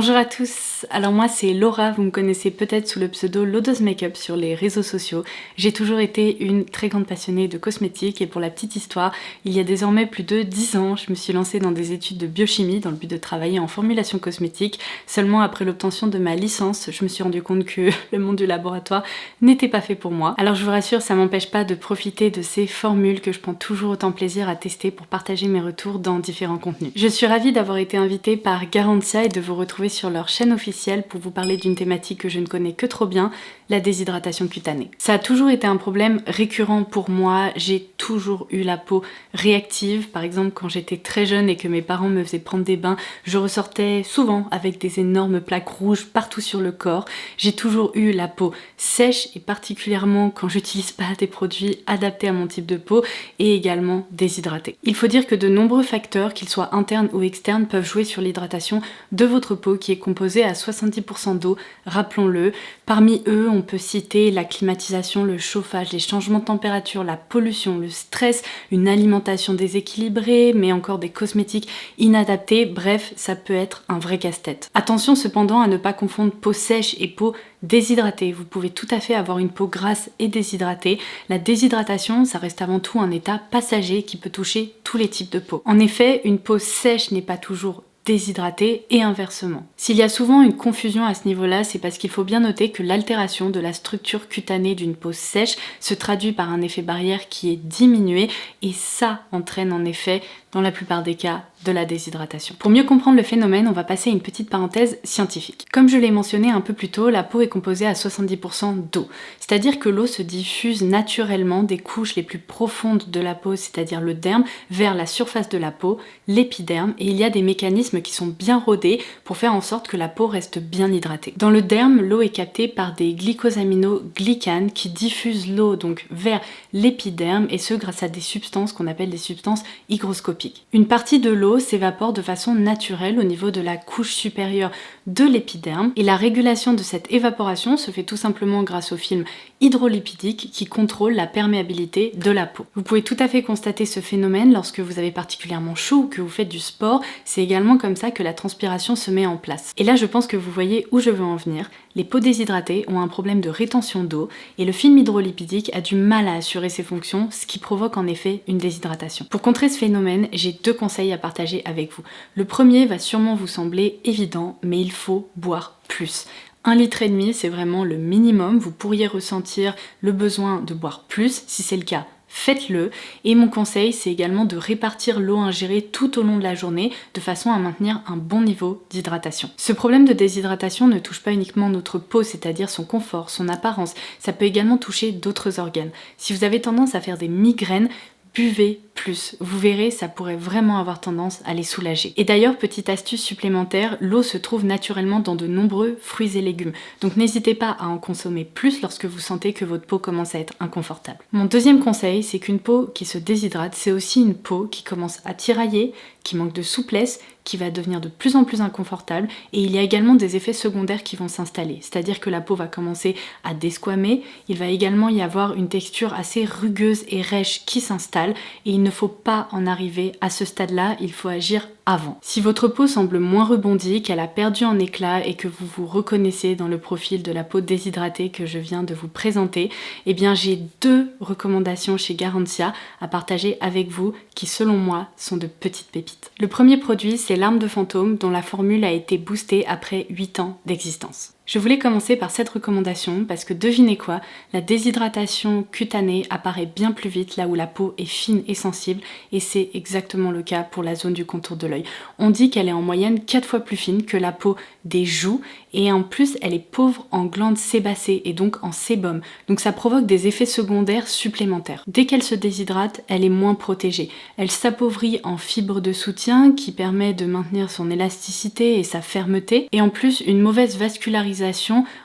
Bonjour à tous, alors moi c'est Laura, vous me connaissez peut-être sous le pseudo Lodoz Makeup sur les réseaux sociaux. J'ai toujours été une très grande passionnée de cosmétiques et pour la petite histoire, il y a désormais plus de 10 ans, je me suis lancée dans des études de biochimie dans le but de travailler en formulation cosmétique. Seulement après l'obtention de ma licence, je me suis rendu compte que le monde du laboratoire n'était pas fait pour moi. Alors je vous rassure, ça m'empêche pas de profiter de ces formules que je prends toujours autant plaisir à tester pour partager mes retours dans différents contenus. Je suis ravie d'avoir été invitée par Garantia et de vous retrouver sur leur chaîne officielle pour vous parler d'une thématique que je ne connais que trop bien, la déshydratation cutanée. Ça a toujours été un problème récurrent pour moi, j'ai toujours eu la peau réactive. Par exemple, quand j'étais très jeune et que mes parents me faisaient prendre des bains, je ressortais souvent avec des énormes plaques rouges partout sur le corps. J'ai toujours eu la peau sèche et particulièrement quand j'utilise pas des produits adaptés à mon type de peau et également déshydratée. Il faut dire que de nombreux facteurs, qu'ils soient internes ou externes, peuvent jouer sur l'hydratation de votre peau qui est composée à 70% d'eau, rappelons-le. Parmi eux, on peut citer la climatisation, le chauffage, les changements de température, la pollution, le stress, une alimentation déséquilibrée, mais encore des cosmétiques inadaptés. Bref, ça peut être un vrai casse-tête. Attention cependant à ne pas confondre peau sèche et peau déshydratée. Vous pouvez tout à fait avoir une peau grasse et déshydratée. La déshydratation, ça reste avant tout un état passager qui peut toucher tous les types de peau. En effet, une peau sèche n'est pas toujours déshydratée et inversement. S'il y a souvent une confusion à ce niveau-là, c'est parce qu'il faut bien noter que l'altération de la structure cutanée d'une peau sèche se traduit par un effet barrière qui est diminué et ça entraîne en effet, dans la plupart des cas, de la déshydratation. Pour mieux comprendre le phénomène, on va passer à une petite parenthèse scientifique. Comme je l'ai mentionné un peu plus tôt, la peau est composée à 70% d'eau. C'est-à-dire que l'eau se diffuse naturellement des couches les plus profondes de la peau, c'est-à-dire le derme, vers la surface de la peau, l'épiderme, et il y a des mécanismes qui sont bien rodés pour faire en sorte que la peau reste bien hydratée. Dans le derme, l'eau est captée par des glycosaminoglycanes qui diffusent l'eau donc vers l'épiderme et ce grâce à des substances qu'on appelle des substances hygroscopiques. Une partie de l'eau s'évapore de façon naturelle au niveau de la couche supérieure de l'épiderme et la régulation de cette évaporation se fait tout simplement grâce au film hydrolipidique qui contrôle la perméabilité de la peau. Vous pouvez tout à fait constater ce phénomène lorsque vous avez particulièrement chaud ou que vous faites du sport, c'est également comme ça que la transpiration se met en place. Et là je pense que vous voyez où je veux en venir. Les peaux déshydratées ont un problème de rétention d'eau et le film hydrolipidique a du mal à assurer ses fonctions, ce qui provoque en effet une déshydratation. Pour contrer ce phénomène, j'ai deux conseils à partager avec vous. Le premier va sûrement vous sembler évident, mais il faut boire plus. 1,5 litre, c'est vraiment le minimum. Vous pourriez ressentir le besoin de boire plus. Si c'est le cas, faites-le. Et mon conseil, c'est également de répartir l'eau ingérée tout au long de la journée de façon à maintenir un bon niveau d'hydratation. Ce problème de déshydratation ne touche pas uniquement notre peau, c'est-à-dire son confort, son apparence. Ça peut également toucher d'autres organes. Si vous avez tendance à faire des migraines, buvez plus. Vous verrez, ça pourrait vraiment avoir tendance à les soulager. Et d'ailleurs, petite astuce supplémentaire, l'eau se trouve naturellement dans de nombreux fruits et légumes. Donc n'hésitez pas à en consommer plus lorsque vous sentez que votre peau commence à être inconfortable. Mon deuxième conseil, c'est qu'une peau qui se déshydrate, c'est aussi une peau qui commence à tirailler, qui manque de souplesse, qui va devenir de plus en plus inconfortable et il y a également des effets secondaires qui vont s'installer. C'est-à-dire que la peau va commencer à desquamer, il va également y avoir une texture assez rugueuse et rêche qui s'installe et il ne faut pas en arriver à ce stade-là, il faut agir avant. Si votre peau semble moins rebondie, qu'elle a perdu en éclat et que vous vous reconnaissez dans le profil de la peau déshydratée que je viens de vous présenter, eh bien j'ai deux recommandations chez Garantia à partager avec vous qui selon moi sont de petites pépites. Le premier produit, c'est l'arme de fantôme dont la formule a été boostée après 8 ans d'existence. Je voulais commencer par cette recommandation parce que devinez quoi, la déshydratation cutanée apparaît bien plus vite là où la peau est fine et sensible et c'est exactement le cas pour la zone du contour de l'œil. On dit qu'elle est en moyenne 4 fois plus fine que la peau des joues et en plus elle est pauvre en glandes sébacées et donc en sébum. Donc ça provoque des effets secondaires supplémentaires. Dès qu'elle se déshydrate, elle est moins protégée. Elle s'appauvrit en fibres de soutien qui permet de maintenir son élasticité et sa fermeté et en plus une mauvaise vascularisation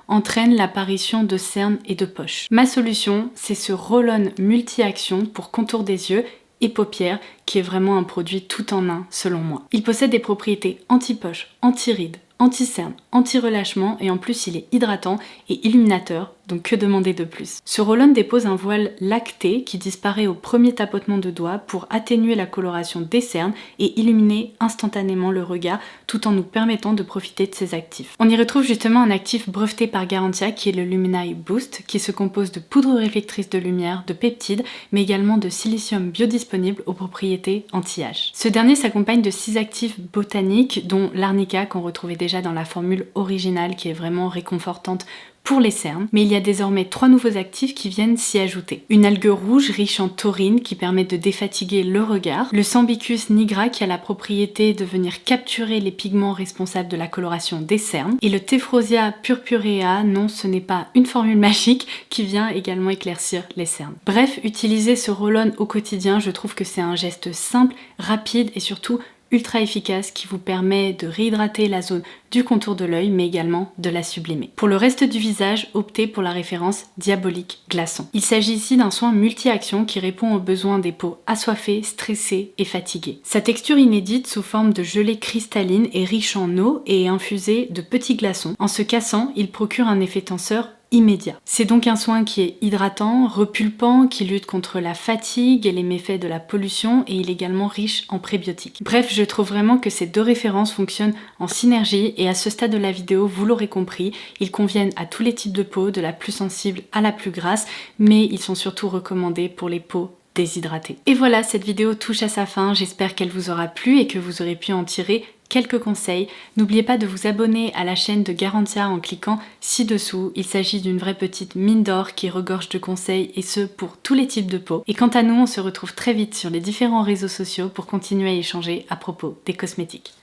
entraîne l'apparition de cernes et de poches. Ma solution, c'est ce roll-on multi-action pour contour des yeux et paupières qui est vraiment un produit tout en un selon moi. Il possède des propriétés anti-poche, anti-rides, anti-cerne, anti-relâchement et en plus il est hydratant et illuminateur donc que demander de plus? Ce roll-on dépose un voile lacté qui disparaît au premier tapotement de doigt pour atténuer la coloration des cernes et illuminer instantanément le regard tout en nous permettant de profiter de ces actifs. On y retrouve justement un actif breveté par Garantia qui est le Lumineye Boost qui se compose de poudre réflectrice de lumière, de peptides mais également de silicium biodisponible aux propriétés anti-âge. Ce dernier s'accompagne de 6 actifs botaniques dont l'arnica qu'on retrouvait déjà dans la formule originale qui est vraiment réconfortante pour les cernes, mais il y a désormais 3 nouveaux actifs qui viennent s'y ajouter. Une algue rouge riche en taurine qui permet de défatiguer le regard, le Sambucus nigra qui a la propriété de venir capturer les pigments responsables de la coloration des cernes, et le Tephrosia purpurea, non ce n'est pas une formule magique, qui vient également éclaircir les cernes. Bref, utiliser ce roll-on au quotidien, je trouve que c'est un geste simple, rapide et surtout ultra efficace qui vous permet de réhydrater la zone du contour de l'œil mais également de la sublimer. Pour le reste du visage, optez pour la référence Diabolique Glaçon. Il s'agit ici d'un soin multi-action qui répond aux besoins des peaux assoiffées, stressées et fatiguées. Sa texture inédite sous forme de gelée cristalline est riche en eau et est infusée de petits glaçons. En se cassant, il procure un effet tenseur immédiat. C'est donc un soin qui est hydratant, repulpant, qui lutte contre la fatigue et les méfaits de la pollution et il est également riche en prébiotiques. Bref, je trouve vraiment que ces deux références fonctionnent en synergie et à ce stade de la vidéo, vous l'aurez compris, ils conviennent à tous les types de peau, de la plus sensible à la plus grasse, mais ils sont surtout recommandés pour les peaux déshydratées. Et voilà, cette vidéo touche à sa fin, j'espère qu'elle vous aura plu et que vous aurez pu en tirer quelques conseils. N'oubliez pas de vous abonner à la chaîne de Garantia en cliquant ci-dessous. Il s'agit d'une vraie petite mine d'or qui regorge de conseils et ce pour tous les types de peau. Et quant à nous, on se retrouve très vite sur les différents réseaux sociaux pour continuer à échanger à propos des cosmétiques.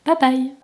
Bye bye!